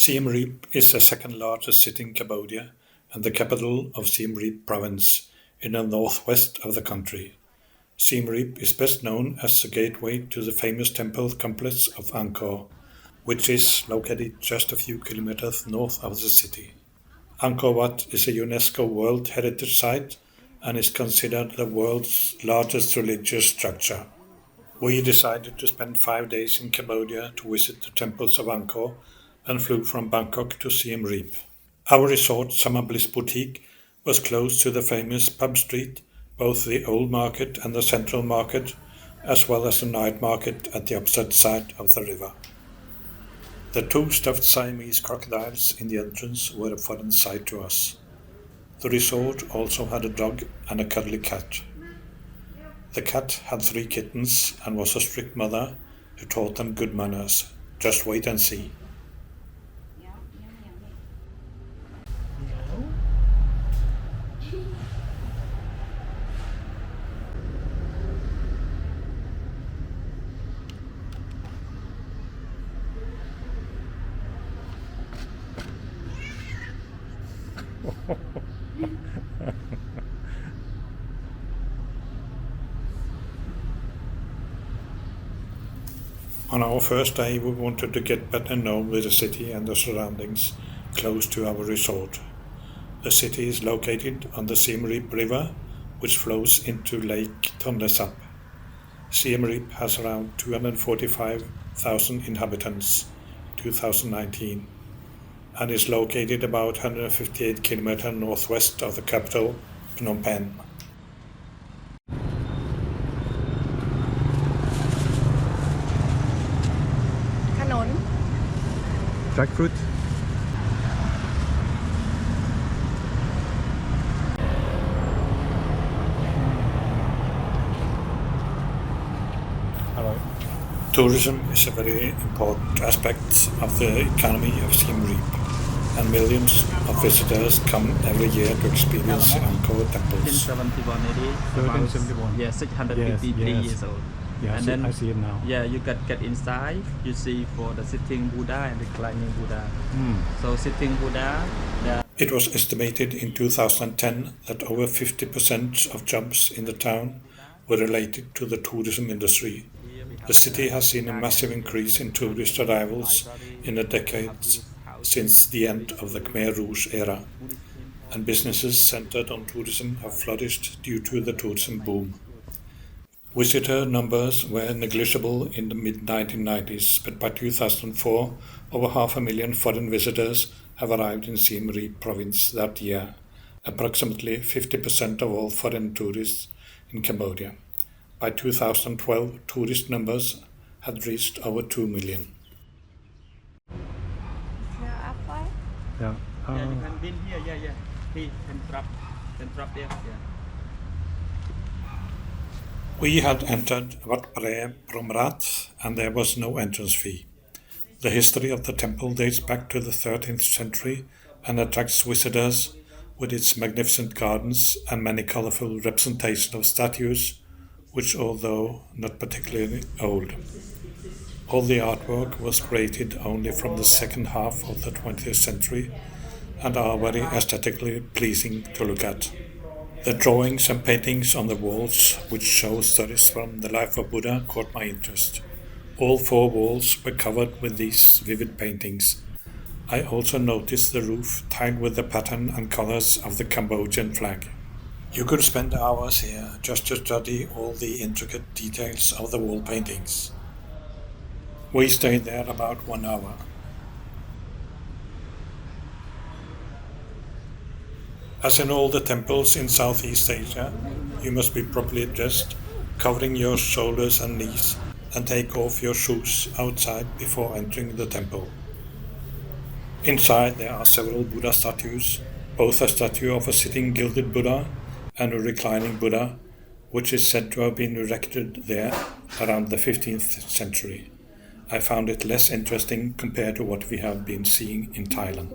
Siem Reap is the second largest city in Cambodia and the capital of Siem Reap province in the northwest of the country. Siem Reap is best known as the gateway to the famous temple complex of Angkor, which is located just a few kilometers north of the city. Angkor Wat is a UNESCO World Heritage Site and is considered the world's largest religious structure. We decided to spend 5 days in Cambodia to visit the temples of Angkor and flew from Bangkok to Siem Reap. Our resort, Summer Bliss Boutique, was close to the famous pub street, both the Old Market and the Central Market, as well as the night market at the opposite side of the river. The 2 stuffed Siamese crocodiles in the entrance were a foreign sight to us. The resort also had a dog and a cuddly cat. The cat had 3 kittens and was a strict mother who taught them good manners. Just wait and see. On our first day, we wanted to get better known with the city and the surroundings close to our resort. The city is located on the Siem Reap River, which flows into Lake Tonle Sap. Siem Reap has around 245,000 inhabitants in 2019 and is located about 158 kilometers northwest of the capital, Phnom Penh. Jackfruit. Hello. Tourism is a very important aspect of the economy of Siem Reap, and millions of visitors come every year to experience the Angkor temples. 1771, yeah, 653 Yes. years old. Yeah, And then- I see it now. Yeah, you get inside, you see for the sitting Buddha and reclining Buddha. So sitting Buddha, It was estimated in 2010 that over 50% of jobs in the town were related to the tourism industry. The city has seen a massive increase in tourist arrivals in the decades since the end of the Khmer Rouge era, and businesses centered on tourism have flourished due to the tourism boom. Visitor numbers were negligible in the mid-1990s, but by 2004, over 500,000 foreign visitors have arrived in Siem Reap province that year, approximately 50% of all foreign tourists in Cambodia. By 2012, tourist numbers had reached over 2 million. Yeah. yeah, you can be here, yeah. He can drop there, yeah. We had entered Wat Pre Promrat and there was no entrance fee. The history of the temple dates back to the 13th century and attracts visitors with its magnificent gardens and many colorful representations of statues, which although not particularly old. All the artwork was created only from the second half of the 20th century and are very aesthetically pleasing to look at. The drawings and paintings on the walls, which show stories from the life of Buddha, caught my interest. All 4 walls were covered with these vivid paintings. I also noticed the roof tiled with the pattern and colors of the Cambodian flag. You could spend hours here just to study all the intricate details of the wall paintings. We stayed there about 1 hour. As in all the temples in Southeast Asia, you must be properly dressed, covering your shoulders and knees, and take off your shoes outside before entering the temple. Inside there are several Buddha statues, both a statue of a sitting gilded Buddha and a reclining Buddha, which is said to have been erected there around the 15th century. I found it less interesting compared to what we have been seeing in Thailand.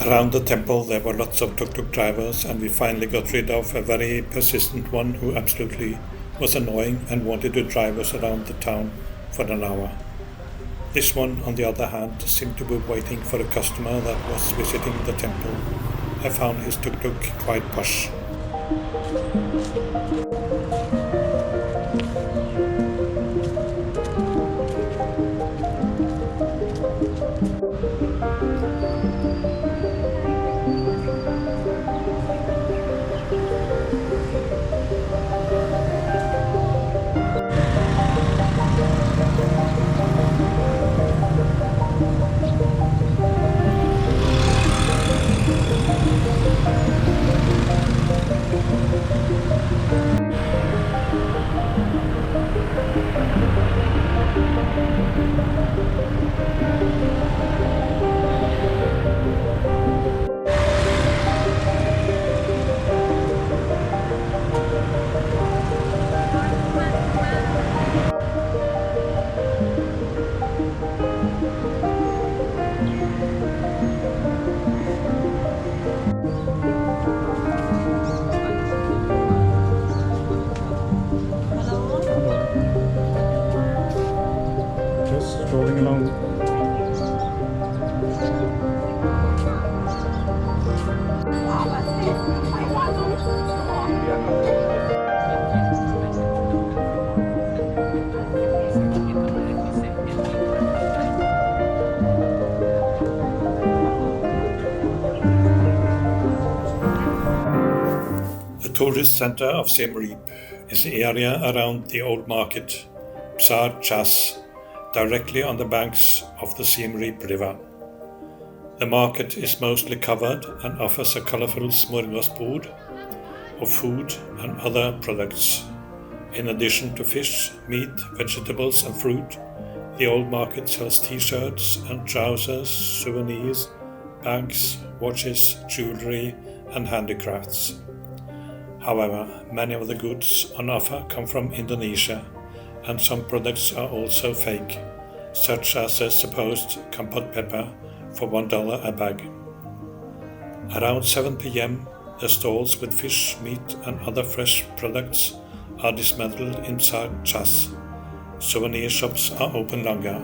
Around the temple there were lots of tuk-tuk drivers, and we finally got rid of a very persistent one who absolutely was annoying and wanted to drive us around the town for an hour. This one, on the other hand, seemed to be waiting for a customer that was visiting the temple. I found his tuk-tuk quite posh. Just strolling along. The tourist center of Siem Reap is the area around the old market, Psar Chas, directly on the banks of the Siem Reap River. The market is mostly covered and offers a colorful smorgasbord of food and other products. In addition to fish, meat, vegetables and fruit, the old market sells t-shirts and trousers, souvenirs, bags, watches, jewelry and handicrafts. However, many of the goods on offer come from Indonesia, and some products are also fake, such as a supposed kampot pepper for $1 a bag. Around 7 p.m, the stalls with fish, meat and other fresh products are dismantled in Psar Chas. Souvenir shops are open longer.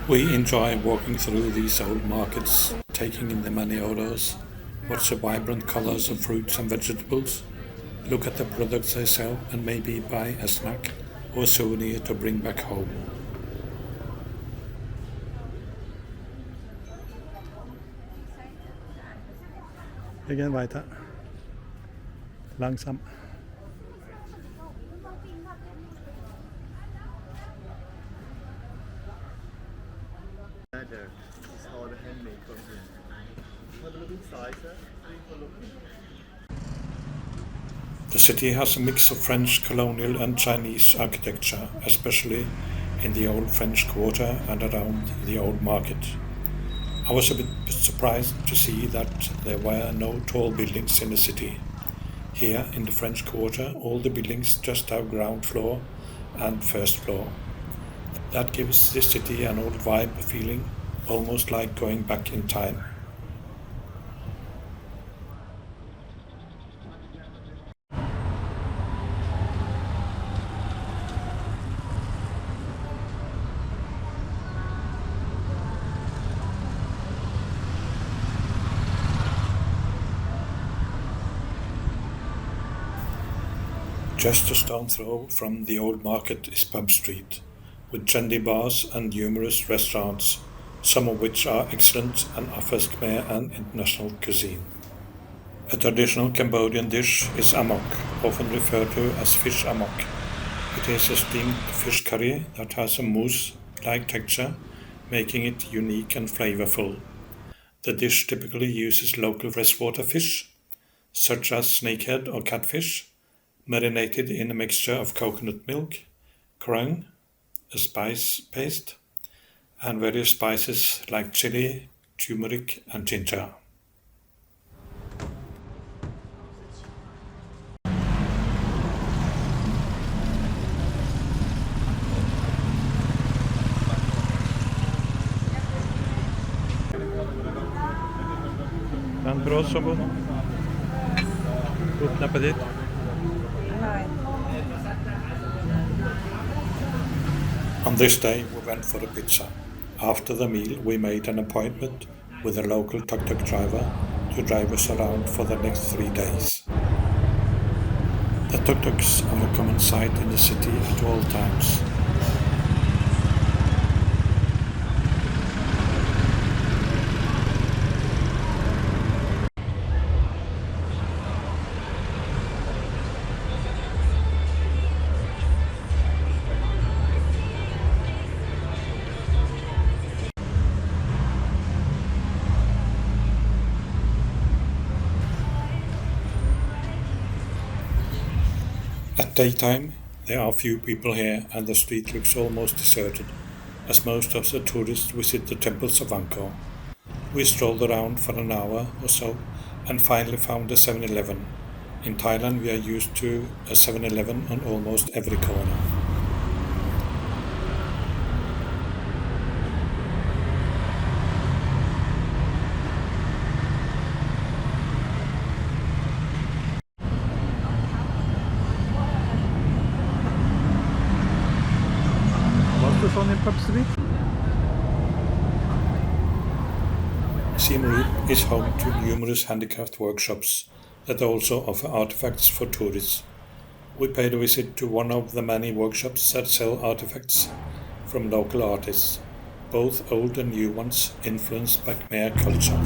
We enjoy walking through these old markets, taking in the many odors, watch the vibrant colors of fruits and vegetables, look at the products they sell and maybe buy a snack or a souvenir to bring back home. Vi gehen weiter. Langsam. It's all the handmade from here. Have a look inside, sir. Thanks for looking. The city has a mix of French, colonial and Chinese architecture, especially in the old French Quarter and around the old market. I was a bit surprised to see that there were no tall buildings in the city. Here in the French Quarter, all the buildings just have ground floor and first floor. That gives this city an old vibe feeling, almost like going back in time. Just a stone throw from the old market is Pub Street, with trendy bars and numerous restaurants, some of which are excellent and offers Khmer and international cuisine. A traditional Cambodian dish is amok, often referred to as fish amok. It is a steamed fish curry that has a mousse-like texture, making it unique and flavorful. The dish typically uses local freshwater fish, such as snakehead or catfish, marinated in a mixture of coconut milk, krung, a spice paste, and various spices like chili, turmeric, and ginger. En bra sommar. Guten appetit. On this day, we went for a pizza. After the meal, we made an appointment with a local tuk-tuk driver to drive us around for the next 3 days. The tuk-tuks are a common sight in the city at all times. At daytime, there are few people here and the street looks almost deserted, as most of the tourists visit the temples of Angkor. We strolled around for an hour or so and finally found a 7-Eleven. In Thailand, we are used to a 7-Eleven on almost every corner. Varför sån i Pub Street? Siem Reap is home to numerous handicraft workshops that also offer artifacts for tourists. We paid a visit to one of the many workshops that sell artifacts from local artists, both old and new ones influenced by Khmer culture.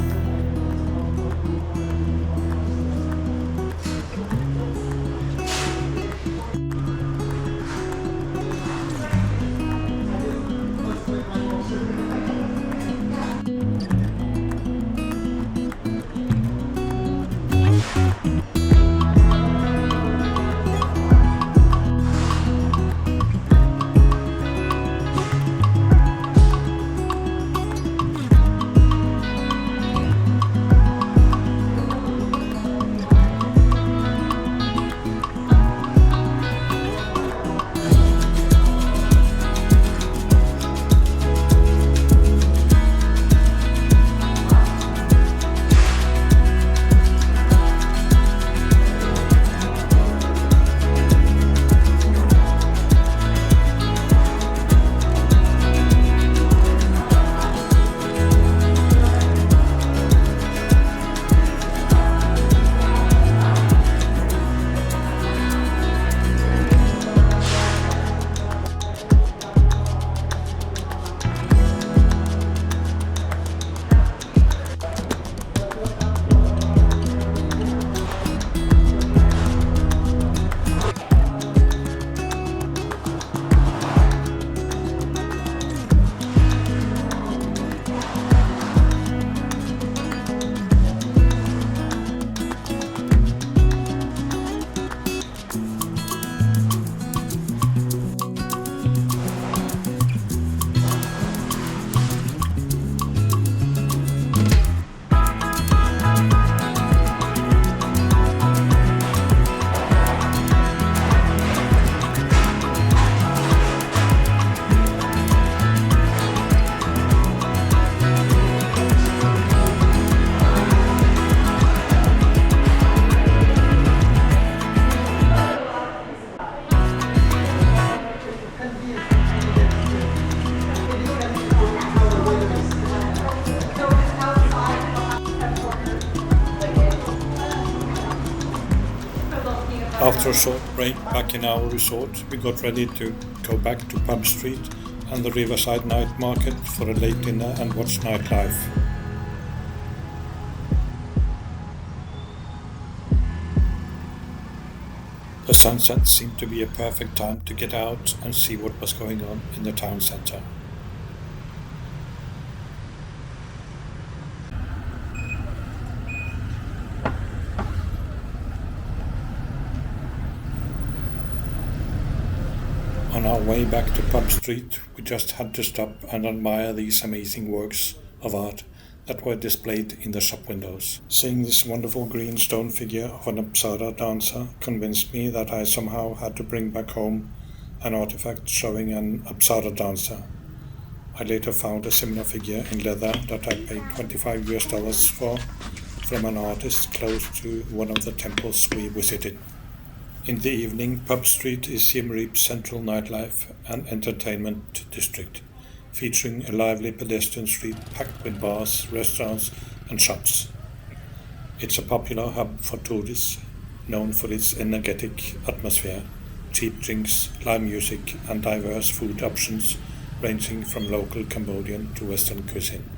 After a short break back in our resort, we got ready to go back to Pub Street and the Riverside Night Market for a late dinner and watch nightlife. The sunset seemed to be a perfect time to get out and see what was going on in the town centre. On our way back to Pub Street, we just had to stop and admire these amazing works of art that were displayed in the shop windows. Seeing this wonderful green stone figure of an Apsara dancer convinced me that I somehow had to bring back home an artifact showing an Apsara dancer. I later found a similar figure in leather that I paid $25 for from an artist close to one of the temples we visited. In the evening, Pub Street is Siem Reap's central nightlife and entertainment district, featuring a lively pedestrian street packed with bars, restaurants and shops. It's a popular hub for tourists, known for its energetic atmosphere, cheap drinks, live music and diverse food options ranging from local Cambodian to Western cuisine.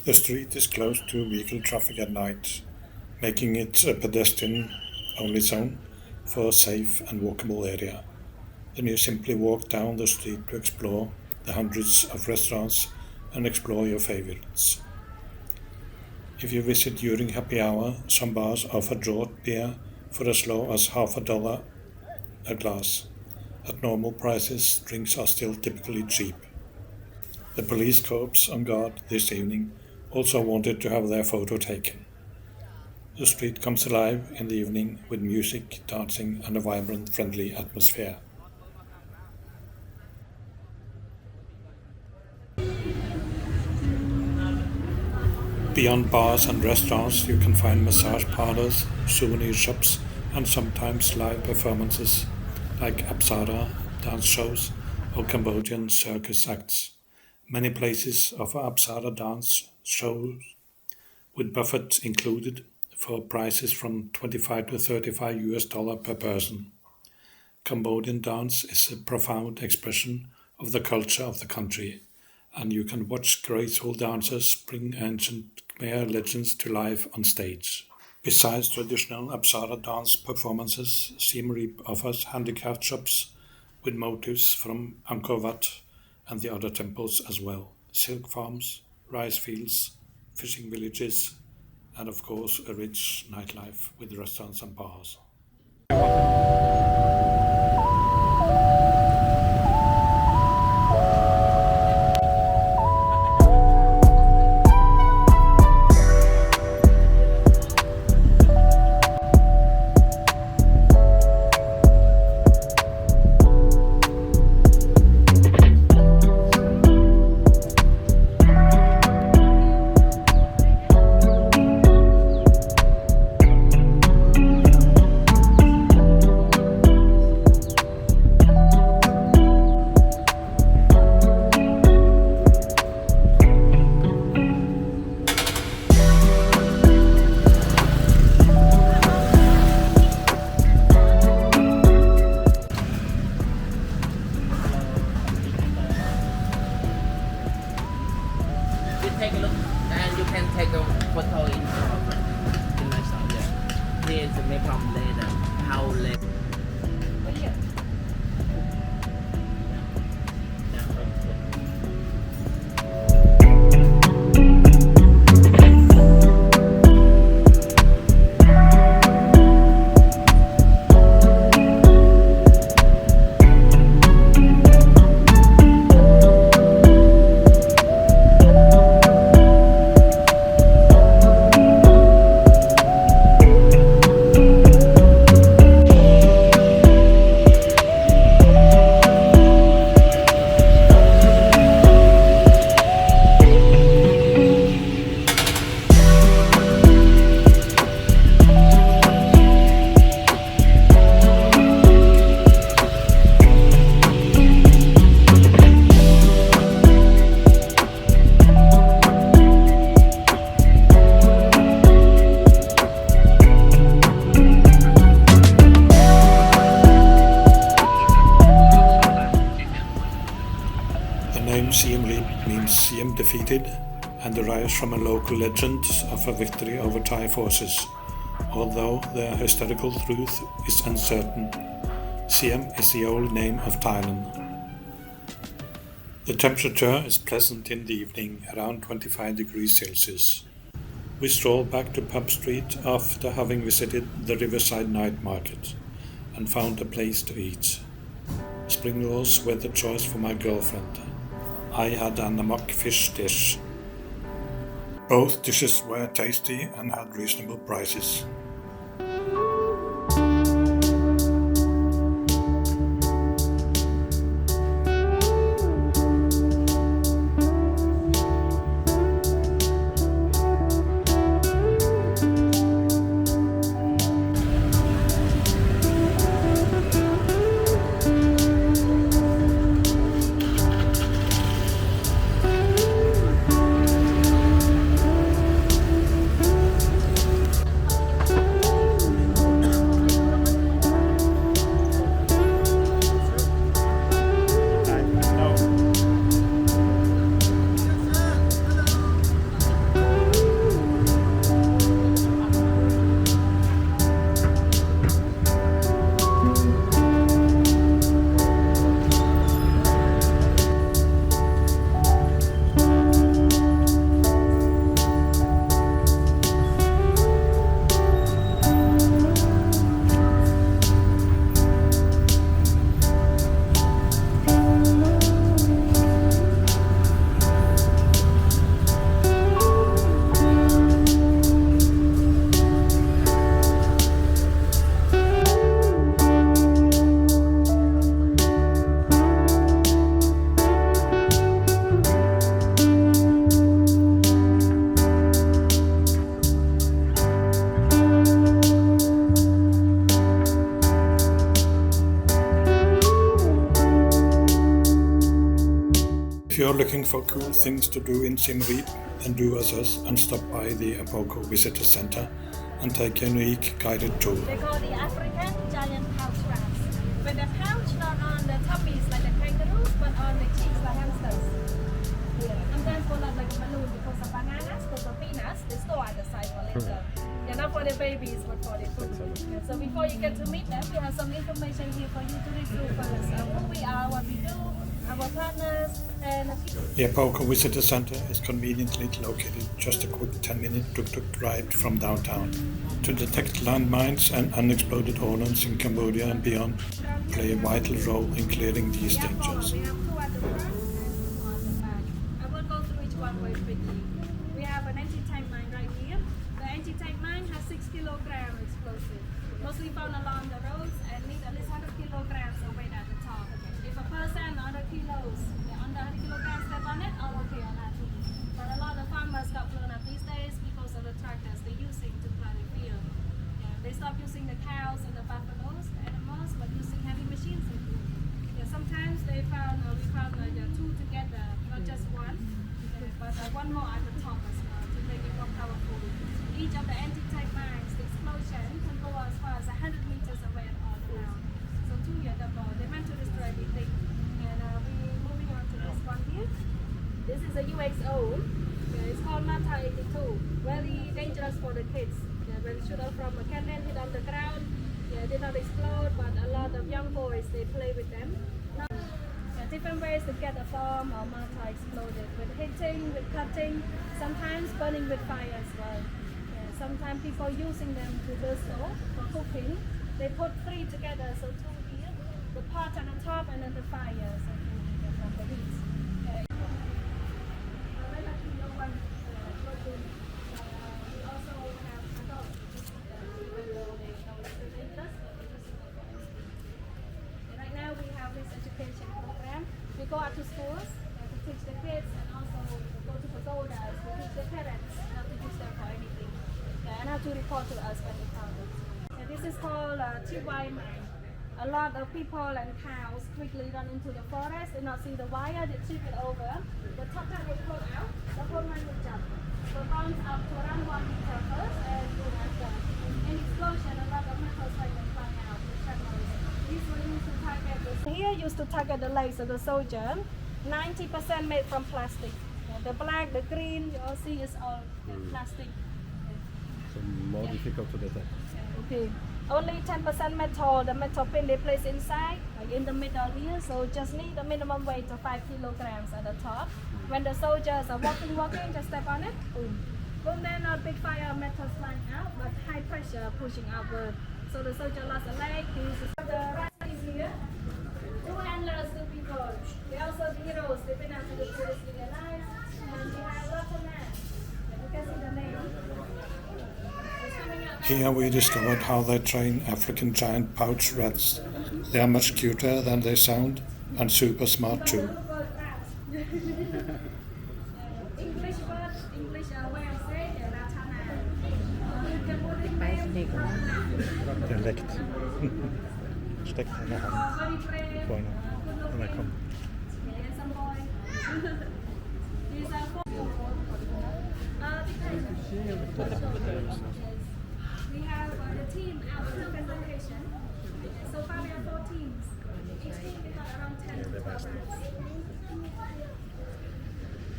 The street is closed to vehicle traffic at night, making it a pedestrian-only zone for a safe and walkable area. Then you simply walk down the street to explore the hundreds of restaurants and explore your favorites. If you visit during happy hour, some bars offer draught beer for as low as $50 a glass. At normal prices, drinks are still typically cheap. The police corps on guard this evening also wanted to have their photo taken. The street comes alive in the evening with music, dancing and a vibrant, friendly atmosphere. Beyond bars and restaurants, you can find massage parlors, souvenir shops and sometimes live performances like Apsara dance shows or Cambodian circus acts. Many places offer Apsara dance shows with buffets included for prices from $25 to $35 per person. Cambodian dance is a profound expression of the culture of the country, and you can watch graceful dancers bring ancient Khmer legends to life on stage. Besides traditional Apsara dance performances, Siem Reap offers handicraft shops with motifs from Angkor Wat and the other temples as well, silk farms, rice fields, fishing villages, and of course a rich nightlife with restaurants and bars. name Siem Reap means Siem defeated and derives from a local legend of a victory over Thai forces, although the historical truth is uncertain. Siem is the old name of Thailand. The temperature is pleasant in the evening, around 25 degrees Celsius. We strolled back to Pub Street after having visited the riverside night market and found a place to eat. Spring rolls were the choice for my girlfriend. I had an amok fish dish. Both dishes were tasty and had reasonable prices. If you're looking for cool things to do in Siem Reap, then do as us and stop by the APOPO Visitor Center and take a unique guided tour. They call the African giant pouch rats. With the pouch not on the tummies like the kangaroos, but on the cheeks like hamsters. Sometimes full of like a balloon because of bananas, because of peanuts, they store at the side for later. Yeah, not for the babies, but for the food. Yeah, so before you get to meet them, we have some information here for you to read through first. Who we are, what we do, our partners, and the APOPO Visitor Center is conveniently located just a quick 10-minute tuk-tuk ride from downtown. To detect landmines and unexploded ordnance in Cambodia and beyond play a vital role in clearing these dangers. We have two at the front and two at the back. I will go through each one very quickly. We have an anti-tank mine right here. The anti-tank mine has 6 kilogram explosive, mostly found along the roads and need at least 100 kilograms of weight at the top. If a person under kilos, under 100 kilograms step on it, all okay on that too. But a lot of farmers got blown up these days because of the tractors they're using to plow the field. They stopped using the cows and the buffaloes, the animals, but using heavy machines to do. Sometimes we found like two together, not just one, but one more at the top as well to make it more powerful. Each of the anti-tank mines, the explosion can go as far as 100 meters away on the ground. So two years double, they meant to destroy everything. And we're moving on to this one here. This is a UXO. It's called Mata 82. Very dangerous for the kids. When shoot out from a cannon, hit on the ground. Did not explode, but a lot of young boys, they play with them. Different ways to get a bomb or mortar exploded, with hitting, with cutting, sometimes burning with fire as well. Sometimes people using them to build stove for cooking. They put 3 together, so 2 here, the pot on the top and then the fire, so you get from the heat. We also have adults. Right now we have this education program. We go out to schools to teach the kids and also go to pagodas to teach the parents how to use them for anything and how to report to us when they found it. This is called TY mine. A lot of people and cows quickly run into the forest and not see the wire, they trip it over. The top part will pull out, the whole mine will jump. So bounce up to around 1 meter first and go after. In explosion, a lot of metal fragments fly out with tremors. Here used to target the legs of the soldier. 90% made from plastic. The black, the green, you all see is all plastic. So more difficult to detect. Okay. Only 10% metal, the metal pin they place inside, like in the middle here, so just need a minimum weight of 5 kilograms at the top. When the soldiers are walking, just step on it, boom. Boom, then a big fire metal flying out, but high pressure pushing outward. So the soldier lost a leg, the right is here. 2 handlers, 2 people. They also the heroes, they've been out to the forest with their lives. And we have lots of men. You can see the name. Here we discovered how they train African giant pouch rats. They are much cuter than they sound and super smart too. English word, English way of saying Ratana. Dialekt. Steckt eine Hand vorne. Und er kommt. We have the team out of different location. So far we have 4 teams. Each team we got around 10 programs.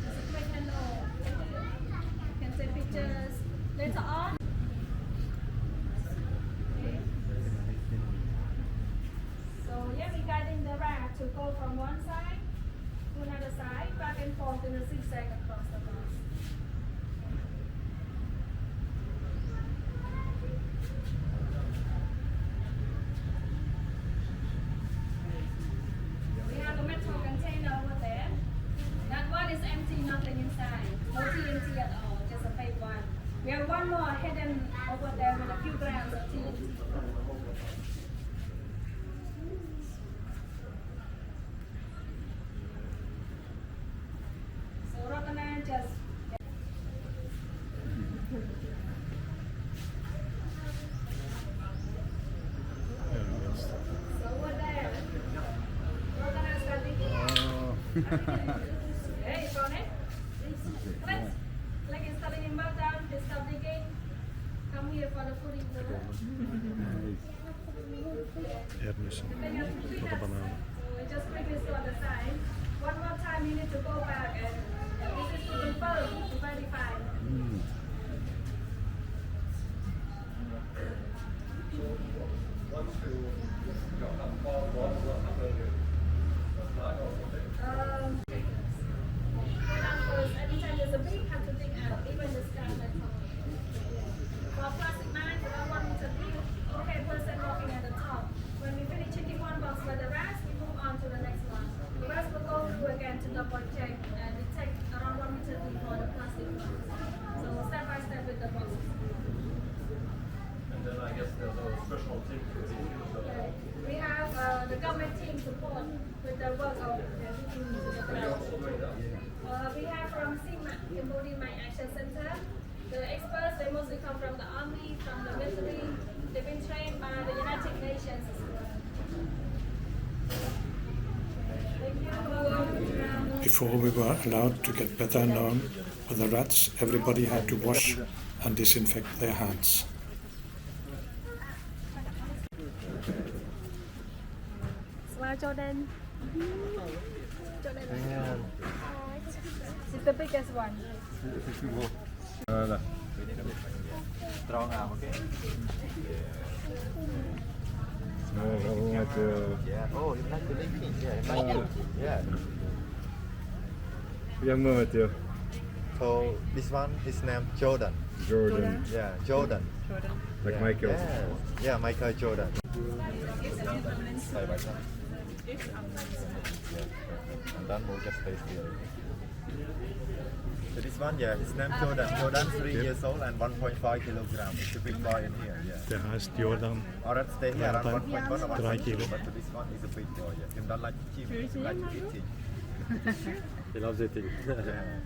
It's a quick and all. You can take pictures later on. Okay. So yeah, we're guiding the rat to go from one side to another side, back and forth in a zigzag across the grass. We have a metal container over there. That one is empty, nothing inside. No TNT at all, just a fake one. We have one more hidden over there with a few grams of TNT. So Ratana just so over there. Ratana starting. Hey, from it. Like it's starting in down, they stop digging. Come here for the footing. Erdnüsse. Oder Bananen. We just quickly saw the sign. One more time you need to go back and this is to confirm, to verify. Anytime there's a big, have to dig out, even the scrap metal. For plastic mines, about 1 meter deep, okay, person walking at the top. When we finish checking one box for the rest, we move on to the next one. The rest will go through again to double check and we take around 1 meter deep for the plastic ones. So step by step with the boxes. And then I guess there's a special team to do Okay. We have the government team support with the work of the we have from CMAC, Cambodia Mine Action Center. The experts, they mostly come from the army, from the military. They've been trained by the United Nations as well. Thank you. Before we were allowed to get better known with the rats, everybody had to wash and disinfect their hands. Smile, Jordan. Jordan. It's the biggest one. Strong arm, okay? Yeah. Oh, you like the linking? Yeah, I like it. Yeah. Jag möter ju So this one is named Jordan. Jordan. Yeah, Jordan. Like Yeah. Michael. Yeah, Michael Jordan. And then we'll just stay still. So this one, yeah, it's named Jordan. Jordan, 3 years old and 1.5 kilogram. It's a big boy in here, yeah. Det här är Jordan. Or let's stay here around 1.1 or 3 1.2, kilo. but this one is a big boy, yeah. Him don't like him, like eating. He loves eating. Yeah.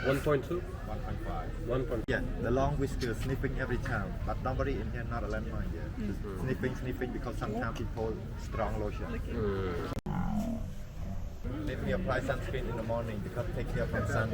1.2? 1.5. 1.5. Yeah, the long whisker sniffing every time, but nobody in here not a landmine yet. Just sniffing because sometimes people strong lotion. Let me apply sunscreen in the morning because take care from sun.